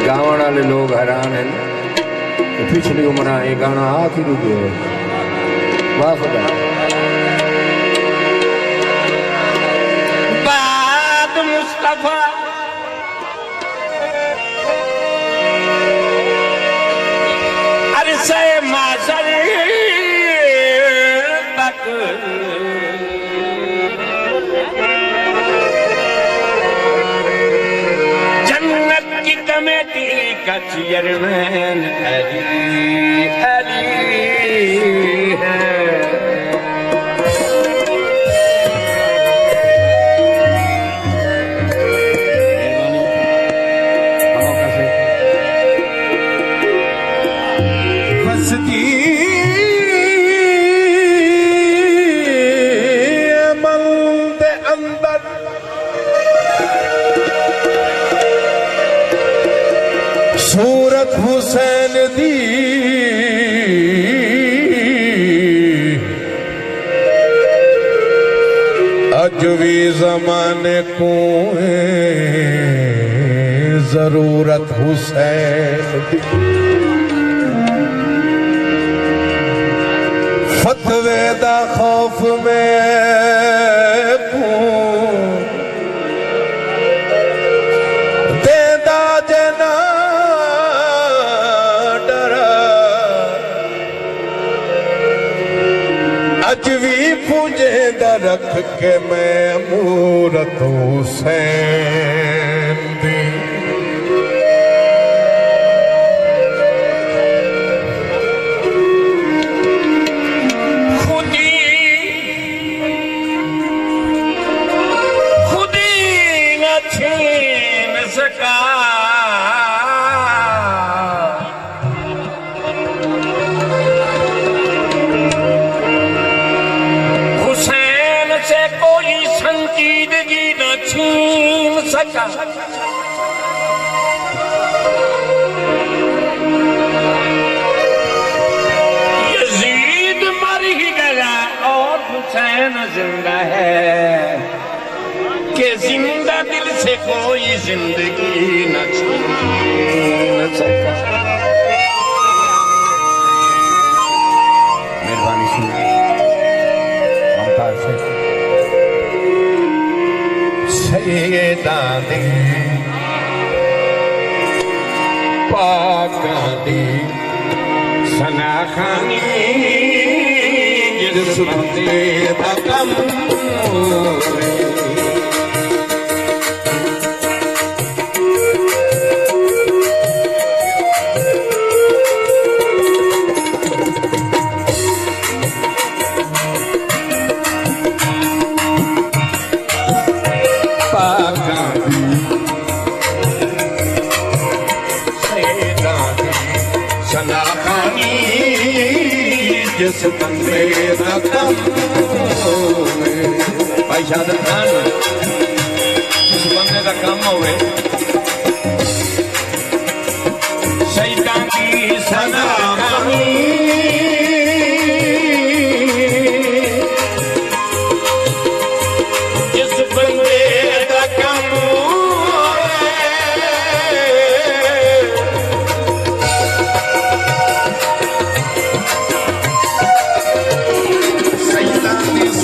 गावन वाले लोग हैरान हैं पिछली उम्र ये गाना आखिर गयो वाह खुदा बाद मुस्तफा अरसे माशर तक जन्नत की कमेटी का चेयरमैन अली है। सूरत हुसैन दी अज भी जमाने को जरूरत हुसैन दी फतवे दा खौफ में देदा जना अज भी पूजे दा रख के मैं मूरत हुसैन दी खुदी न छीन सका संजीदगी न छीन सका यजीद मर ही गया और हुसैन जिंदा है कि जिंदा दिल से कोई जिंदगी न छीन सका। मेहरबानी सुनिए ममताज से सैयदां दी पाकां दी सनाखानी जिस बंदे दा कम होवे जिस बंदे दा कम होवे भाई शादत खान जिस बंदे दा कम होवे शैतान की सलामी जिस बंदे दा कम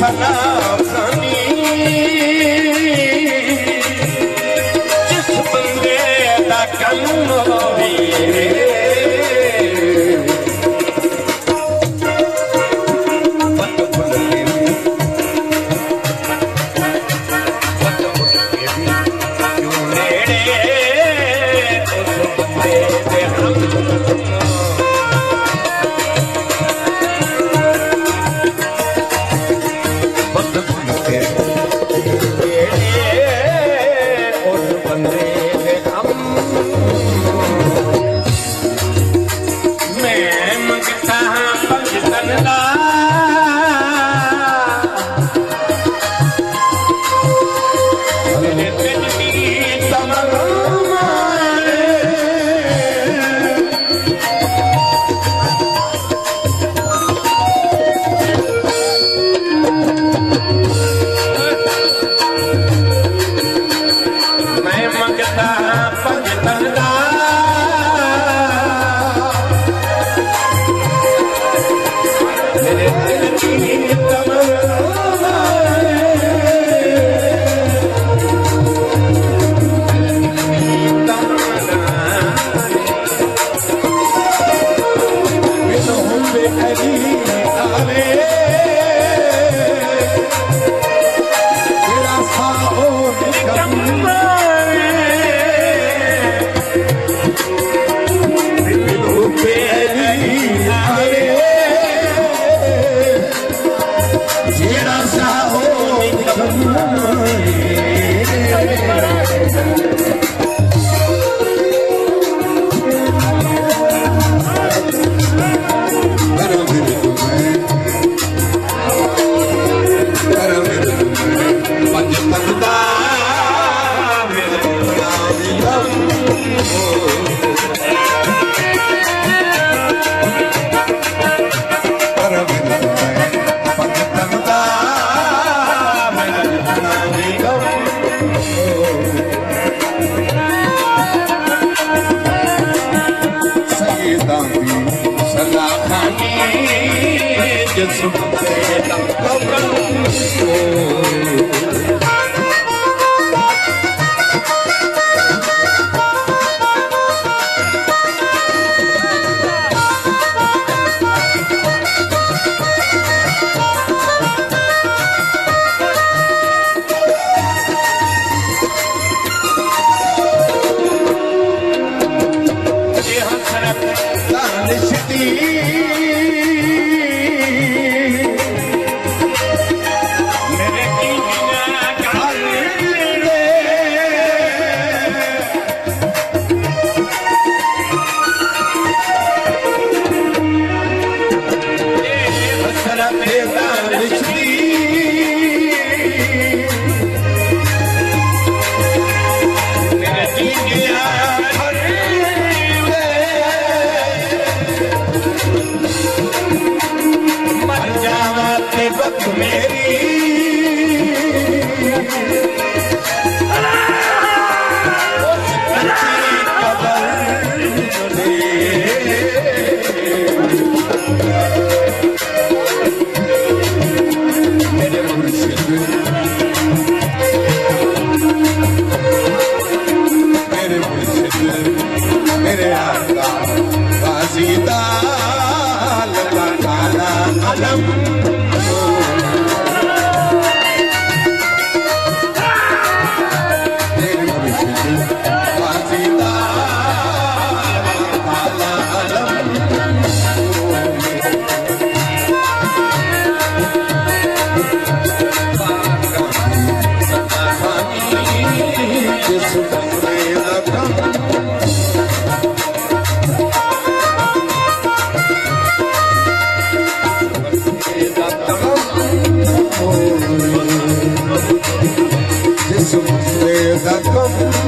सलामी जिस बंदे दा कम होवे ਵੇਦਾਂ ਦੀ ਸਦਾ ਖਾਨੀ ਜਿਸ ਬੰਦੇ ਦਾ ਕੌਕਲ Come